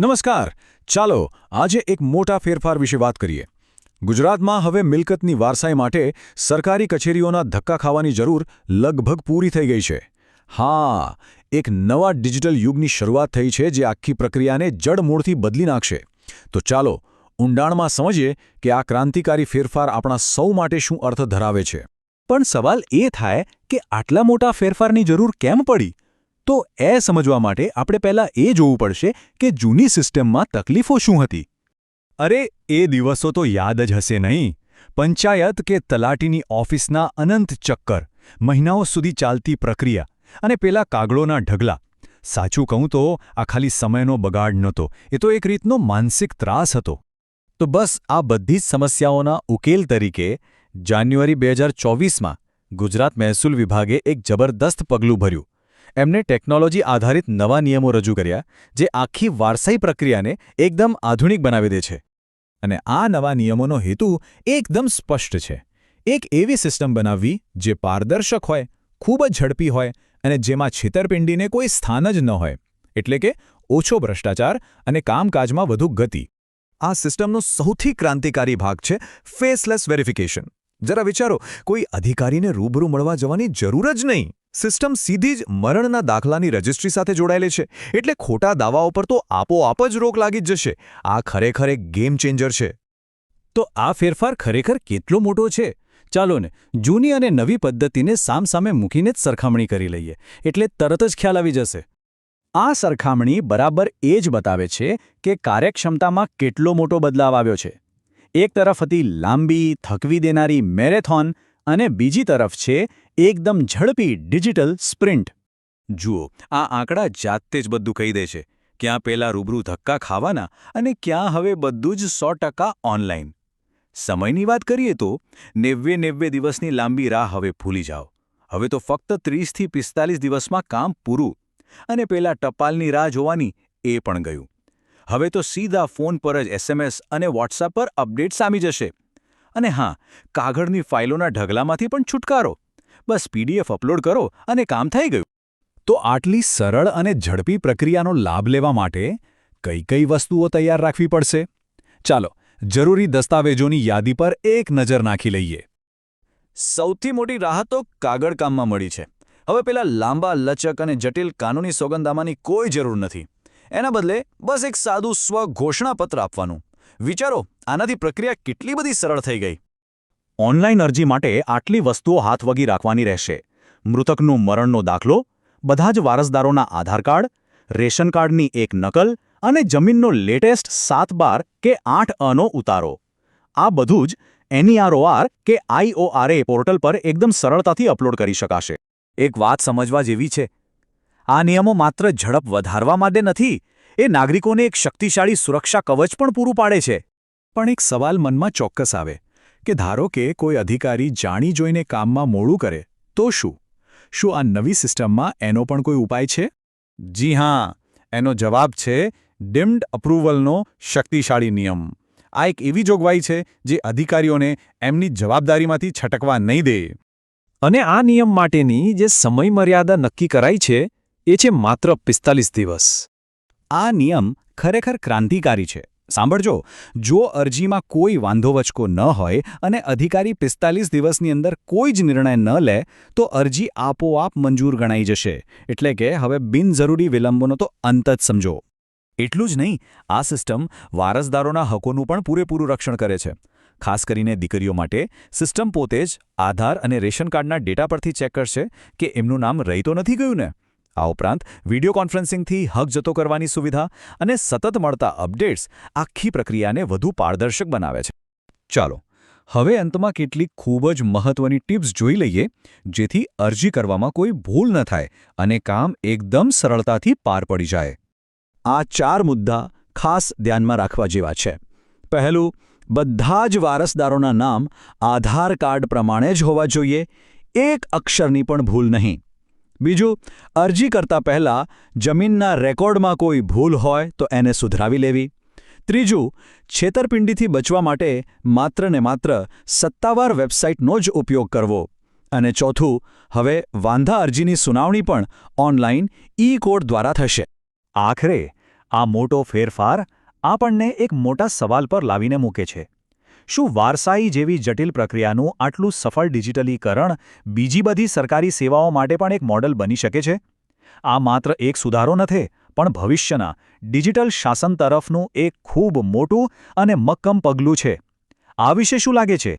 નમસ્કાર. ચાલો આજે એક મોટા ફેરફાર વિશે વાત કરીએ. ગુજરાતમાં હવે મિલકતની વારસાઈ માટે સરકારી કચેરીઓના ધક્કા ખાવાની જરૂર લગભગ પૂરી થઈ ગઈ છે. હા, એક નવા ડિજિટલ યુગની શરૂઆત થઈ છે જે આખી પ્રક્રિયાને જડમૂળથી બદલી નાખશે. તો ચાલો ઊંડાણમાં સમજીએ કે આ ક્રાંતિકારી ફેરફાર આપણા સૌ માટે શું અર્થ ધરાવે છે. પણ સવાલ એ થાય કે આટલા મોટા ફેરફારની જરૂર કેમ પડી? તો એ સમજવા માટે આપણે પહેલાં એ જોવું પડશે કે જૂની સિસ્ટમમાં તકલીફો શું હતી. અરે, એ દિવસો તો યાદ જ હશે નહીં. પંચાયત કે તલાટીની ઓફિસના અનંત ચક્કર, મહિનાઓ સુધી ચાલતી પ્રક્રિયા અને પેલા કાગળોના ઢગલા. સાચું કહું તો આ ખાલી સમયનો બગાડ નહોતો, એ તો એક રીતનો માનસિક ત્રાસ હતો. તો બસ આ બધી જ સમસ્યાઓના ઉકેલ તરીકે જાન્યુઆરી 2024માં ગુજરાત મહેસૂલ વિભાગે એક જબરદસ્ત પગલું ભર્યું. એમણે ટેકનોલોજી આધારિત નવા નિયમો રજૂ કર્યા જે આખી વારસાઈ પ્રક્રિયાને એકદમ આધુનિક બનાવી દે છે. અને આ નવા નિયમોનો હેતુ એકદમ સ્પષ્ટ છે. એક એવી સિસ્ટમ બનાવવી જે પારદર્શક હોય, ખૂબ જ ઝડપી હોય અને જેમાં છેતરપિંડીને કોઈ સ્થાન જ ન હોય. એટલે કે ઓછો ભ્રષ્ટાચાર અને કામકાજમાં વધુ ગતિ. આ સિસ્ટમનો સૌથી ક્રાંતિકારી ભાગ છે ફેસલેસ વેરિફિકેશન. જરા વિચારો, કોઈ અધિકારીને રૂબરૂ મળવા જવાની જરૂર જ નહીં. સિસ્ટમ સીધી જ મરણના દાખલાની રજિસ્ટ્રી સાથે જોડાયેલી છે, એટલે ખોટા દાવાઓ પર તો આપોઆપ જ રોક લાગી જ જશે. આ ખરેખર એક ગેમ ચેન્જર છે. તો આ ફેરફાર ખરેખર કેટલો મોટો છે? ચાલો ને જૂની અને નવી પદ્ધતિને સામસામે મૂકીને જ સરખામણી કરી લઈએ, એટલે તરત જ ખ્યાલ આવી જશે. આ સરખામણી બરાબર એ જ બતાવે છે કે કાર્યક્ષમતામાં કેટલો મોટો બદલાવ આવ્યો છે. એક તરફ હતી લાંબી, થકવી દેનારી મેરેથોન અને બીજી તરફ છે એકદમ ઝડપી ડિજિટલ સ્પ્રિન્ટ. જુઓ, આ આંકડા જાતે જ બધું કહી દે છે. ક્યાં પેલા રૂબરૂ ધક્કા ખાવાના અને ક્યાં હવે બધું જ 100% ઓનલાઈન. સમયની વાત કરીએ તો 90 દિવસની લાંબી રાહ હવે ભૂલી જાઓ. હવે તો ફક્ત 30થી 45 દિવસમાં કામ પૂરું. અને પેલા ટપાલની રાહ જોવાની એ પણ ગયું. હવે તો સીધા ફોન પર જ SMS અને WhatsApp પર અપડેટ્સ આવી જશે. અને હા, કાગળની ફાઇલોના ઢગલામાંથી પણ છુટકારો. બસ PDF અપલોડ કરો અને કામ થઈ ગયું. તો આટલી સરળ અને ઝડપી પ્રક્રિયાનો લાભ લેવા માટે કઈ કઈ વસ્તુઓ તૈયાર રાખવી પડશે? ચાલો જરૂરી દસ્તાવેજોની યાદી પર એક નજર નાખી લઈએ. સૌથી મોટી રાહત તો કાગળ કામમાં મળી છે. હવે પેલા લાંબા, લચક અને જટિલ કાનૂની સોગંદનામાની કોઈ જરૂર નથી. એના બદલે બસ એક સાદું સ્વઘોષણાપત્ર આપવાનું. વિચારો, આનાથી પ્રક્રિયા કેટલી બધી સરળ થઈ ગઈ. ઓનલાઈન અરજી માટે આટલી વસ્તુઓ હાથવગી રાખવાની રહેશે. મૃતકનું મરણનો દાખલો, બધા જ વારસદારોના આધાર કાર્ડ, રેશન કાર્ડની એક નકલ અને જમીનનો લેટેસ્ટ 7/12 કે 8A ઉતારો. આ બધું જ NEROR કે IORA પોર્ટલ પર એકદમ સરળતાથી અપલોડ કરી શકાશે. એક વાત સમજવા જેવી છે. આ નિયમો માત્ર ઝડપ વધારવા માટે નથી, એ નાગરિકોને એક શક્તિશાળી સુરક્ષા કવચ પણ પૂરું પાડે છે. પણ એક સવાલ મનમાં ચોક્કસ આવે કે ધારો કે કોઈ અધિકારી જાણી જોઈને કામમાં મોડું કરે તો શું? શું આ નવી સિસ્ટમમાં એનો પણ કોઈ ઉપાય છે? જી હા, એનો જવાબ છે ડીમ્ડ અપ્રુવલનો શક્તિશાળી નિયમ. આ એક એવી જોગવાઈ છે જે અધિકારીઓને એમની જવાબદારીમાંથી છટકવા નહીં દે. અને આ નિયમ માટેની જે સમયમર્યાદા નક્કી કરાઈ છે એ છે માત્ર 45 દિવસ. આ નિયમ ખરેખર ક્રાંતિકારી છે. સાંભળજો, જો અરજીમાં કોઈ વાંધો વચકો ન હોય અને અધિકારી 45 દિવસની અંદર કોઈ જ નિર્ણય ન લે તો અરજી આપોઆપ મંજૂર ગણાઈ જશે. એટલે કે હવે બિનજરૂરી વિલંબનો તો અંત જ સમજો. એટલું જ નહીં, આ સિસ્ટમ વારસદારોના હકોનું પણ પૂરેપૂરું રક્ષણ કરે છે. ખાસ કરીને દીકરીઓ માટે સિસ્ટમ પોતે જ આધાર અને રેશન કાર્ડના ડેટા પરથી ચેક કરશે કે એમનું નામ રહી તો નથી ગયું ને. આ ઉપરાંત વિડીયો કોન્ફરન્સિંગથી હક જતો કરવાની સુવિધા અને સતત મળતા અપડેટ્સ આખી પ્રક્રિયાને વધુ પારદર્શક બનાવે છે. ચાલો હવે અંતમાં કેટલીક ખૂબ જ મહત્વની ટિપ્સ જોઈ લઈએ જેથી અરજી કરવામાં કોઈ ભૂલ ન થાય અને કામ એકદમ સરળતાથી પાર પડી જાય. આ 4 મુદ્દા ખાસ ધ્યાનમાં રાખવા જેવા છે. પહેલું, બધા જ વારસદારોના નામ આધાર કાર્ડ પ્રમાણે જ હોવા જોઈએ. એક અક્ષરની પણ ભૂલ નહીં. બીજું, અરજી કરતા પહેલા જમીનના રેકોર્ડમાં કોઈ ભૂલ હોય તો એને સુધરાવી લેવી. ત્રીજું, છેતરપિંડીથી બચવા માટે માત્ર ને માત્ર સત્તાવાર વેબસાઇટનો જ ઉપયોગ કરવો. અને ચોથું, હવે વાંધા અરજીની સુનાવણી પણ ઓનલાઈન E-કોડ દ્વારા થશે. આખરે આ મોટો ફેરફાર આપણને એક મોટા સવાલ પર લાવીને મૂકે છે. શું વારસાઈ જેવી જટિલ પ્રક્રિયાનું આટલું સફળ ડિજિટલીકરણ બીજી બધી સરકારી સેવાઓ માટે પણ એક મોડલ બની શકે છે? આ માત્ર એક સુધારો નથી, પણ ભવિષ્યના ડિજિટલ શાસન તરફનું એક ખૂબ મોટું અને મક્કમ પગલું છે. આ વિશે શું લાગે છે?